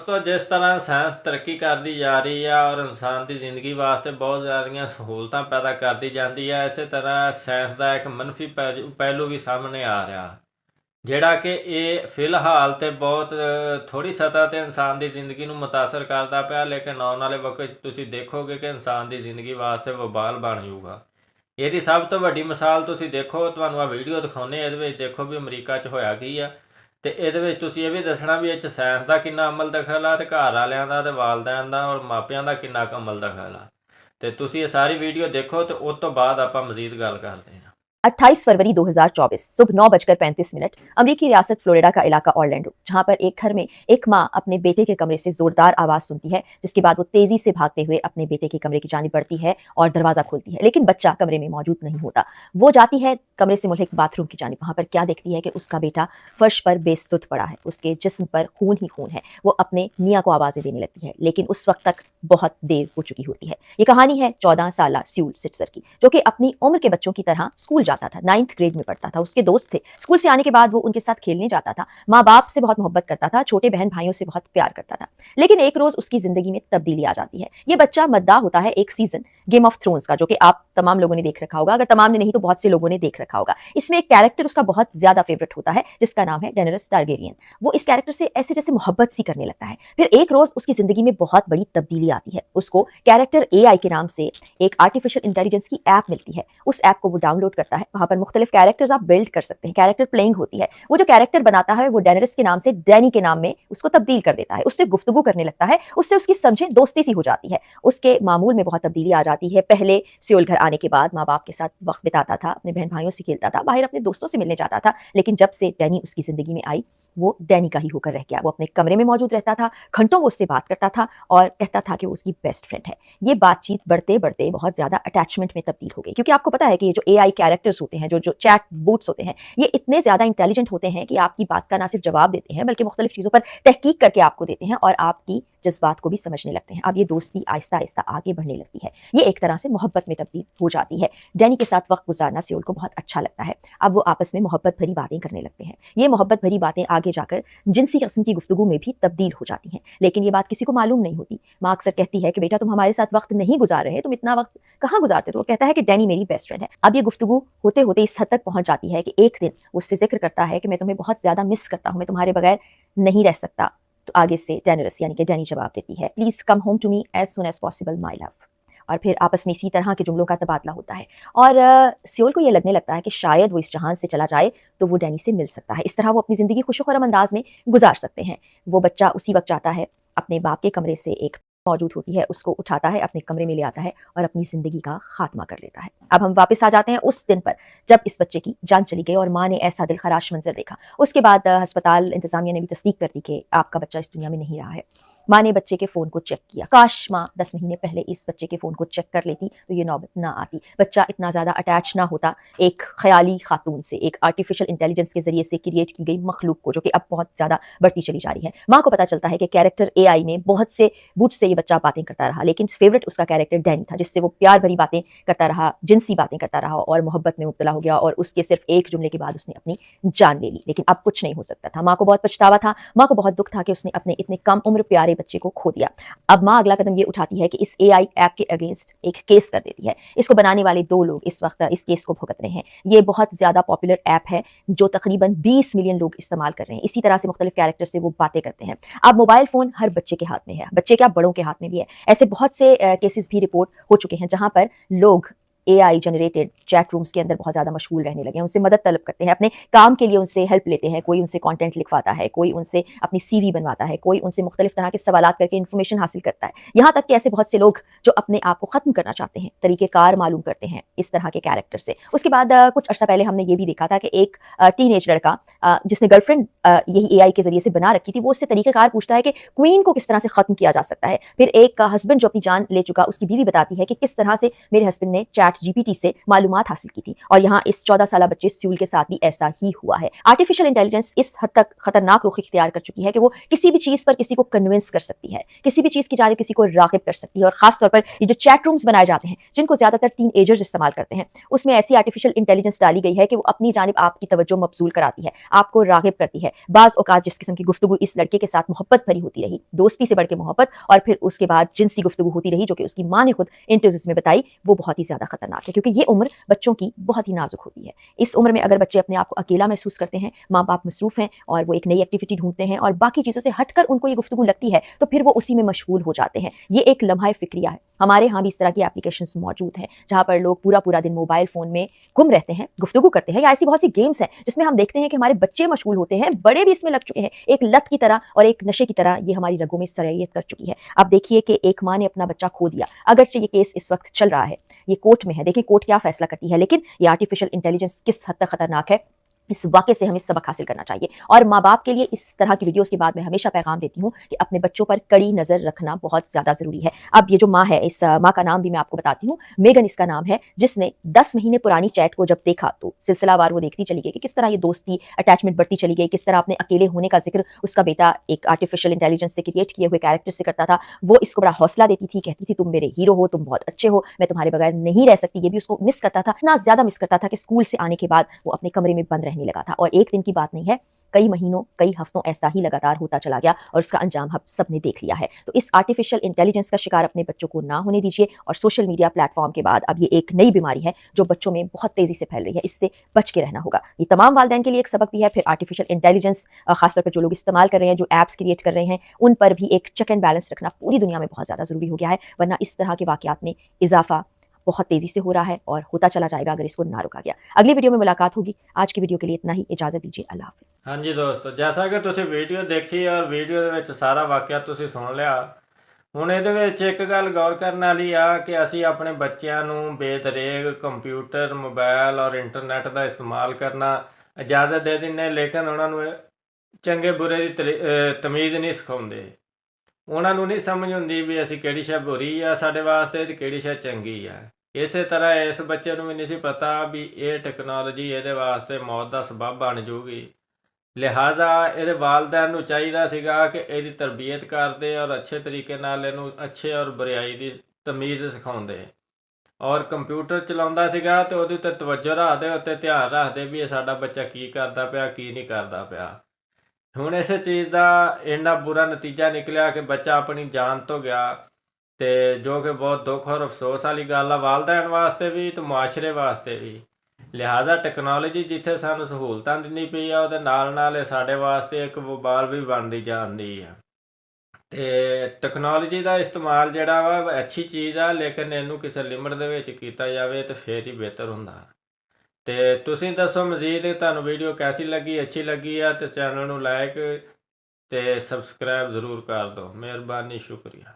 ਦੋਸਤੋ ਜਿਸ ਤਰ੍ਹਾਂ ਸਾਇੰਸ ਤਰੱਕੀ ਕਰਦੀ ਜਾ ਰਹੀ ਆ ਔਰ ਇਨਸਾਨ ਦੀ ਜ਼ਿੰਦਗੀ ਵਾਸਤੇ ਬਹੁਤ ਜ਼ਿਆਦੀਆਂ ਸਹੂਲਤਾਂ ਪੈਦਾ ਕਰਦੀ ਜਾਂਦੀ ਹੈ, ਇਸੇ ਤਰ੍ਹਾਂ ਸਾਇੰਸ ਦਾ ਇੱਕ ਮੰਨਫੀ ਪਹਿਲੂ ਵੀ ਸਾਹਮਣੇ ਆ ਰਿਹਾ, ਜਿਹੜਾ ਕਿ ਇਹ ਫਿਲਹਾਲ ਤੇ ਬਹੁਤ ਥੋੜ੍ਹੀ ਸਤਹ 'ਤੇ ਇਨਸਾਨ ਦੀ ਜ਼ਿੰਦਗੀ ਨੂੰ ਮੁਤਾਸਰ ਕਰਦਾ ਪਿਆ, ਲੇਕਿਨ ਆਉਣ ਵਾਲੇ ਵਕਤ ਤੁਸੀਂ ਦੇਖੋਗੇ ਕਿ ਇਨਸਾਨ ਦੀ ਜ਼ਿੰਦਗੀ ਵਾਸਤੇ ਵਬਾਲ ਬਣ ਜਾਊਗਾ। ਇਹਦੀ ਸਭ ਤੋਂ ਵੱਡੀ ਮਿਸਾਲ ਤੁਸੀਂ ਦੇਖੋ, ਤੁਹਾਨੂੰ ਆ ਵੀਡੀਓ ਦਿਖਾਉਂਦੇ, ਇਹਦੇ ਵਿੱਚ ਦੇਖੋ ਵੀ ਅਮਰੀਕਾ 'ਚ ਹੋਇਆ ਕੀ ਆ। ਤੇ ਇਹਦੇ ਵਿੱਚ ਤੁਸੀਂ ਇਹ ਵੀ ਦੱਸਣਾ ਵੀ ਇਹ 'ਚ ਸਾਇੰਸ ਦਾ ਕਿੰਨਾ ਅਮਲ ਦਖਲ ਆ, ਤੇ ਘਰ ਵਾਲਿਆਂ ਦਾ ਤੇ ਵਾਲਦੈਨ ਦਾ ਔਰ ਮਾਪਿਆਂ ਦਾ ਕਿੰਨਾ ਕੁ ਅਮਲ ਦਖਲ ਆ। ਤੇ ਤੁਸੀਂ ਇਹ ਸਾਰੀ ਵੀਡੀਓ ਦੇਖੋ ਤੇ ਉਸ ਤੋਂ ਬਾਅਦ ਆਪਾਂ ਮਜ਼ੀਦ ਗੱਲ ਕਰਦੇ ਹਾਂ। 28 फरवरी 2024 सुबह 9:35 अमेरिकी रियासत फ्लोरिडा का इलाका ऑरलैंडो, जहां पर एक घर में एक मां अपने बेटे के कमरे से जोरदार आवाज सुनती है, जिसके बाद वो तेजी से भागते हुए अपने बेटे के कमरे की जानिब बढ़ती है और दरवाजा खोलती है, लेकिन बच्चा कमरे में मौजूद नहीं होता। वो जाती है कमरे से मुल्हिक बाथरूम की जानिब, वहां पर क्या देखती है कि उसका बेटा फर्श पर बेसुध पड़ा है, उसके जिस्म पर खून ही खून है। वो अपने मियाँ को आवाजें देने लगती है, लेकिन उस वक्त तक बहुत देर हो चुकी होती है। ये कहानी है 14 साल स्यूल सिट्जर की, जो कि अपनी उम्र के बच्चों की तरह स्कूल जाता था, 9th ग्रेड में पढ़ता था। उसके दोस्त थे, स्कूल से आने के बाद वो उनके साथ खेलने जाता था, माँ बाप से बहुत मोहब्बत करता था, छोटे बहन भाइयों से बहुत प्यार करता था। लेकिन एक रोज उसकी जिंदगी में तब्दीली आ जाती है। ये बच्चा मद्दाह होता है एक सीजन गेम ऑफ थ्रोन्स का, जो कि आप तमाम लोगों ने देख रखा होगा, अगर तमाम ने नहीं तो बहुत से लोगों ने देख रखा होगा। इसमें एक कैरेक्टर उसका बहुत ज्यादा फेवरेट होता है, जिसका नाम है डेनरस टारगेरियन। वो इस कैरेक्टर से ऐसे जैसे मोहब्बत सी करने लगता है। फिर एक रोज उसकी जिंदगी में बहुत बड़ी तब्दीली आती है। उसको कैरेक्टर AI के नाम से एक आर्टिफिशियल इंटेलिजेंस की ऐप मिलती है। उस ऐप को वो डाउनलोड करता है, वहां पर मुख्तलिफ कैरेक्टर्स आप बिल्ड कर सकते हैं, कैरेक्टर प्लेइंग होती है। वो जो कैरेक्टर बनाता है वो डेनरस के नाम से डैनी के नाम में उसको तब्दील कर देता है, उससे गुफ्तगू करने लगता है, उससे उसकी समझे दोस्ती सी हो जाती है। उसके मामूल में बहुत तब्दीली आ जाती है। पहले सियोल घर आने के बाद माँ बाप के साथ वक्त बिताता था, अपने बहन भाइयों से खेलता था, बाहर अपने दोस्तों से मिलने जाता था, लेकिन जब से डैनी उसकी जिंदगी में आई वो डैनी का ही होकर रह गया। वो अपने कमरे में मौजूद रहता था, घंटों वो उससे बात करता था और कहता था कि वो उसकी बेस्ट फ्रेंड है। ये बातचीत बढ़ते बढ़ते बहुत ज्यादा अटैचमेंट में तब्दील हो गई, क्योंकि आपको पता है कि ये जो AI कैरेक्टर्स होते हैं, जो चैट बोट्स होते हैं, ये इतने ज्यादा इंटेलिजेंट होते हैं कि आपकी बात का ना सिर्फ जवाब देते हैं बल्कि मुख्तलिफ चीजों पर तहकीक करके आपको देते हैं और आपकी जज्बात को भी समझने लगते हैं। अब ये दोस्ती आहिस्ता आहिस्ता आगे बढ़ने लगती है, ये एक तरह से मोहब्बत में तब्दील हो जाती है। डैनी के साथ वक्त गुजारना सियोल को बहुत अच्छा लगता है। अब वो आपस में मोहब्बत भरी बातें करने लगते हैं। ये मोहब्बत भरी बातें आगे जाकर जिनसी किस्म की गुफ्तगू में भी तब्दील हो जाती हैं, लेकिन ये बात किसी को मालूम नहीं होती। माँ अक्सर कहती है कि बेटा तुम हमारे साथ वक्त नहीं गुजार रहे, तुम इतना वक्त कहाँ गुजारते? तो वो कहता है कि डैनी मेरी बेस्ट फ्रेंड है। अब ये गुफ्तगू होते होते इस हद तक पहुंच जाती है कि एक दिन वो उससे जिक्र करता है कि मैं तुम्हें बहुत ज्यादा मिस करता हूँ, मैं तुम्हारे बगैर नहीं रह सकता। तो आगे से डेनरस यानी कि डैनी जवाब देती है, please come home to me as soon as possible my love. और फिर आपस में इसी तरह के जुमलों का तबादला होता है और सियोल को ये लगने लगता है कि शायद वो इस जहान से चला जाए तो वो डैनी से मिल सकता है, इस तरह वो अपनी जिंदगी खुशो-खुर्रम अंदाज में गुजार सकते हैं। वो बच्चा उसी वक्त जाता है, अपने बाप के कमरे से एक मौजूद होती है, उसको उठाता है, अपने कमरे में ले आता है और अपनी जिंदगी का खात्मा कर लेता है। अब हम वापस आ जाते हैं उस दिन पर जब इस बच्चे की जान चली गई और माँ ने ऐसा दिलखराश मंजर देखा। उसके बाद अस्पताल इंतजामिया ने भी तस्दीक कर दी कि आपका बच्चा इस दुनिया में नहीं रहा है। माँ ने बच्चे के फोन को चेक किया, काश माँ 10 महीने पहले इस बच्चे के फोन को चेक कर लेती तो ये नौबत ना आती, बच्चा इतना ज्यादा अटैच ना होता एक ख्याली खातून से, एक आर्टिफिशियल इंटेलिजेंस के जरिए से क्रिएट की गई मखलूक को, जो कि अब बहुत ज्यादा बढ़ती चली जा रही है। माँ को पता चलता है कि कैरेक्टर AI में बहुत से बूझ से ये बच्चा बातें करता रहा, लेकिन फेवरेट उसका कैरेक्टर डैनी था, जिससे वो प्यार भरी बातें करता रहा, जिनसी बातें करता रहा और मोहब्बत में मुब्तला हो गया और उसके सिर्फ एक जुमले के बाद उसने अपनी जान ले ली। लेकिन अब कुछ नहीं हो सकता था। माँ को बहुत पछतावा था, माँ को बहुत दुख था कि उसने अपने इतने कम उम्र प्यारे बच्चे को खो दिया। अब माँ अगला कदम ये उठाती है कि इस AI ऐप के अगेंस्ट एक केस कर देती है। इसको बनाने वाले 2 लोग इस वक्त इस केस को भुगत रहे हैं। ये बहुत ज्यादा पॉपुलर ऐप है जो तकरीबन 20 मिलियन लोग इस्तेमाल कर रहे हैं। इसी तरह से मुख्तलिफ कैरेक्टर से वो बातें करते हैं। अब मोबाइल फोन हर बच्चे के हाथ में है, बच्चे क्या बड़ों के हाथ में भी है। ऐसे बहुत से केसेस भी रिपोर्ट हो चुके हैं जहां पर लोग AI जनरेटेड चैट रूम्स के अंदर बहुत ज़्यादा मशगूल रहने लगे हैं, उनसे मदद तलब करते हैं, अपने काम के लिए उनसे हेल्प लेते हैं। कोई उनसे कंटेंट लिखवाता है, कोई उनसे अपनी CV बनवाता है, कोई उनसे मुख्तलिफ तरह के सवालात करके इन्फॉर्मेशन हासिल करता है। यहाँ तक कि ऐसे बहुत से लोग जो अपने आप को ख़त्म करना चाहते हैं, तरीक़ेकार मालूम करते हैं इस तरह के कैरेक्टर से। उसके बाद कुछ अर्सा पहले हमने ये भी देखा था कि एक टीनेज लड़का जिसने गर्लफ्रेंड यही AI के जरिए से बना रखी थी, वो उससे तरीक़ेकार पूछता है कि क्वीन को किस तरह से ख़त्म किया जा सकता है। फिर एक हस्बैंड जो अपनी जान ले चुका, उसकी बीवी बताती है कि किस तरह से मेरे हस्बैंड ने चैट ChatGPT से मालूमात हासिल की थी और यहाँ इस 14 साल बच्चे स्यूल के साथ भी ऐसा ही हुआ है। आर्टिफिशियल इंटेलिजेंस इस हद तक खतरनाक रुख इख्तियार कर चुकी है कि वो किसी भी चीज पर किसी को कन्विंस कर सकती है, किसी भी चीज की जानिब किसी को रागिब कर सकती है। और खास तौर पर ये जो चैट रूम्स बनाए जाते हैं जिनको ज्यादातर टीन एजर्स इस्तेमाल करते हैं, उसमें ऐसी आर्टिफिशियल इंटेलिजेंस डाली गई है कि वो अपनी जानिब आपकी तवज्जो मबजूल कराती है, आपको रागिब करती है। बाज औकात जिस किस्म की गुफ्तगू इस लड़के के साथ मोहब्बत भरी होती रही, दोस्ती से बढ़ के मोहब्बत, और फिर उसके बाद जिनसी गुफ्तगू होती रही जो कि उसकी माँ ने खुद इंटरव्यूज में बताई, वो बहुत ही ज्यादा खतरनाक है क्योंकि ये उम्र बच्चों की बहुत ही नाजुक होती है। इस उम्र में अगर बच्चे अपने आप को अकेला महसूस करते हैं, माँ बाप मसरूफ हैं और वो एक नई एक्टिविटी ढूंढते हैं और बाकी चीजों से हटकर उनको ये गुफ्तगू लगती है, तो फिर वो उसी में मशगूल हो जाते हैं। ये एक लम्हा फिक्रिया है। हमारे यहाँ भी इस तरह की एप्लीकेशंस मौजूद हैं जहाँ पर लोग पूरा पूरा दिन मोबाइल फोन में गुम रहते हैं, गुफ्तगू करते हैं, या ऐसी बहुत सी गेम्स हैं जिसमें हम देखते हैं कि हमारे बच्चे मशगूल होते हैं, बड़े भी इसमें लग चुके हैं। एक लत की तरह और एक नशे की तरह ये हमारी रगों में सरैयत कर चुकी है। अब देखिए कि एक माँ ने अपना बच्चा खो दिया, अगरचे ये केस इस वक्त चल रहा है, ये कोर्ट में है, देखिए कोर्ट क्या फैसला करती है। लेकिन ये आर्टिफिशियल इंटेलिजेंस किस हद तक खतरनाक है, इस वाक़े से हमें सबक हासिल करना चाहिए। और माँ बाप के लिए इस तरह की वीडियोस के बाद मैं हमेशा पैगाम देती हूँ कि अपने बच्चों पर कड़ी नज़र रखना बहुत ज़्यादा ज़रूरी है। अब ये जो माँ है, इस माँ का नाम भी मैं आपको बताती हूँ, मेगन इसका नाम है, जिसने 10 महीने पुरानी चैट को जब देखा तो सिलसिलावार वो देखती चली गई कि किस तरह ये दोस्ती अटैचमेंट बढ़ती चली गई, किस तरह अपने अकेले होने का जिक्र उसका बेटा एक आर्टिफिशियल इंटेलिजेंस से क्रिएट किए हुए कैरेक्टर से करता था। वो इसको बड़ा हौसला देती थी, कहती थी तुम मेरे हीरो हो, तुम बहुत अच्छे हो, मैं तुम्हारे बगैर नहीं रह सकती। ये भी उसको मिस करता था, इतना ज़्यादा मिस करता था कि स्कूल से आने के बाद वो अपने कमरे में बंद रहने लगा था। और एक दिन की बात नहीं है, कई महीनों कई हफ्तों ऐसा ही लगातार होता चला गया और उसका अंजाम हम सब ने देख लिया है। तो इस आर्टिफिशियल इंटेलिजेंस का शिकार अपने बच्चों को ना होने दीजिए। और सोशल मीडिया प्लेटफॉर्म के बाद अब ये एक नई बीमारी है जो बच्चों में बहुत तेजी से फैल रही है, इससे बच के रहना होगा। ये तमाम वालिदैन के लिए एक सबक भी है। फिर आर्टिफिशियल इंटेलिजेंस खासतौर पर जो लोग इस्तेमाल कर रहे हैं, जो एप्स क्रिएट कर रहे हैं, उन पर भी एक चेक एंड बैलेंस रखना पूरी दुनिया में बहुत ज़्यादा ज़रूरी हो गया है, वरना इस तरह के वाक़यात में इजाफा बहुत तेजी से हो रहा है और होता चला जाएगा अगर इसको ना रोका गया। अगली वीडियो में मुलाकात होगी। आज की वीडियो के लिए इतना ही, इजाजत दीजिए, अल्लाह हाफिज़। हाँ जी दोस्तों, जैसा कि ਤੁਸੀਂ ਵੀਡੀਓ ਦੇਖੀ ਔਰ ਵੀਡੀਓ ਦੇ ਵਿੱਚ ਸਾਰਾ ਵਾਕਿਆ ਤੁਸੀਂ ਸੁਣ ਲਿਆ। ਹੁਣ ਇਹਦੇ ਵਿੱਚ ਇੱਕ ਗੱਲ ਗੌਰ ਕਰਨ ਵਾਲੀ ਆ ਕਿ ਅਸੀਂ ਆਪਣੇ ਬੱਚਿਆਂ ਨੂੰ ਬੇਦਰੇਗ ਕੰਪਿਊਟਰ, ਮੋਬਾਈਲ ਔਰ ਇੰਟਰਨੈਟ ਦਾ ਇਸਤੇਮਾਲ ਕਰਨਾ ਇਜਾਜ਼ਤ ਦੇ ਦਿੰਦੇ, ਲੇਕਿਨ ਉਹਨਾਂ ਨੂੰ ਚੰਗੇ ਬੁਰੇ ਦੀ ਤਮੀਜ਼ ਨਹੀਂ ਸਿਖਾਉਂਦੇ। ਉਹਨਾਂ ਨੂੰ ਨਹੀਂ ਸਮਝ ਹੁੰਦੀ ਵੀ ਅਸੀਂ ਕਿਹੜੀ ਸ਼ੈ ਬੁਰੀ ਆ ਸਾਡੇ ਵਾਸਤੇ ਤੇ ਕਿਹੜੀ ਸ਼ੈ ਚੰਗੀ ਆ। ਇਸੇ ਤਰ੍ਹਾਂ ਇਸ ਬੱਚੇ ਨੂੰ ਵੀ ਨਹੀਂ ਸੀ ਪਤਾ ਵੀ ਇਹ ਟੈਕਨੋਲੋਜੀ ਇਹਦੇ ਵਾਸਤੇ ਮੌਤ ਦਾ ਸਬੱਬ ਬਣ ਜੂਗੀ। ਲਿਹਾਜ਼ਾ ਇਹਦੇ ਵਾਲਿदैन ਨੂੰ ਚਾਹੀਦਾ ਸੀਗਾ ਕਿ ਇਹਦੀ ਤਰਬੀਅਤ ਕਰਦੇ ਔਰ ਅੱਛੇ ਤਰੀਕੇ ਨਾਲ ਇਹਨੂੰ ਅੱਛੇ ਔਰ ਬੁਰਾਈ ਦੀ ਤਮੀਜ਼ ਸਿਖਾਉਂਦੇ। ਔਰ ਕੰਪਿਊਟਰ ਚਲਾਉਂਦਾ ਸੀਗਾ ਤੇ ਉਹਦੇ ਉੱਤੇ ਤਵੱਜੋ ਰੱਖਦੇ, ਉੱਤੇ ਧਿਆਨ ਰੱਖਦੇ ਵੀ ਇਹ ਸਾਡਾ ਬੱਚਾ ਕੀ ਕਰਦਾ ਪਿਆ, ਕੀ ਨਹੀਂ ਕਰਦਾ ਪਿਆ। ਹੁਣ ਇਸੇ ਚੀਜ਼ ਦਾ ਇੰਨਾ ਬੁਰਾ ਨਤੀਜਾ ਨਿਕਲਿਆ ਕਿ ਬੱਚਾ ਆਪਣੀ ਜਾਨ ਤੋਂ ਗਿਆ, ਤੇ ਜੋ ਕਿ ਬਹੁਤ ਦੁੱਖ ਔਰ ਅਫਸੋਸ ਵਾਲੀ ਗੱਲ ਆ ਵਾਲਿदैन ਵਾਸਤੇ ਵੀ ਤੇ ਮੁਆਸ਼ਰੇ ਵਾਸਤੇ ਵੀ। ਲਿਹਾਜ਼ਾ ਟੈਕਨੋਲੋਜੀ ਜਿੱਥੇ ਸਾਨੂੰ ਸਹੂਲਤਾਂ ਦਿੰਦੀ ਪਈ ਆ, ਉਹਦੇ ਨਾਲ ਨਾਲ ਇਹ ਸਾਡੇ ਵਾਸਤੇ ਇੱਕ ਵਬਾਲ ਵੀ ਬਣਦੀ ਜਾਂਦੀ ਆ। ਤੇ ਟੈਕਨੋਲੋਜੀ ਦਾ ਇਸਤੇਮਾਲ ਜਿਹੜਾ ਵਾ ਅੱਛੀ ਚੀਜ਼ ਆ, ਲੇਕਿਨ ਇਹਨੂੰ ਕਿਸੇ ਲਿਮਟ ਦੇ ਵਿੱਚ ਕੀਤਾ ਜਾਵੇ ਤੇ ਫਿਰ ਹੀ ਬਿਹਤਰ ਹੁੰਦਾ। ਤੇ ਤੁਸੀਂ ਦੱਸੋ ਮਜ਼ੀਦ ਤੁਹਾਨੂੰ ਵੀਡੀਓ ਕੈਸੀ ਲੱਗੀ, ਅੱਛੀ ਲੱਗੀ ਆ ਤੇ ਚੈਨਲ ਨੂੰ ਲਾਈਕ ਤੇ ਸਬਸਕ੍ਰਾਈਬ ਜ਼ਰੂਰ ਕਰ ਦਿਓ। ਮਿਹਰਬਾਨੀ, ਸ਼ੁਕਰੀਆ।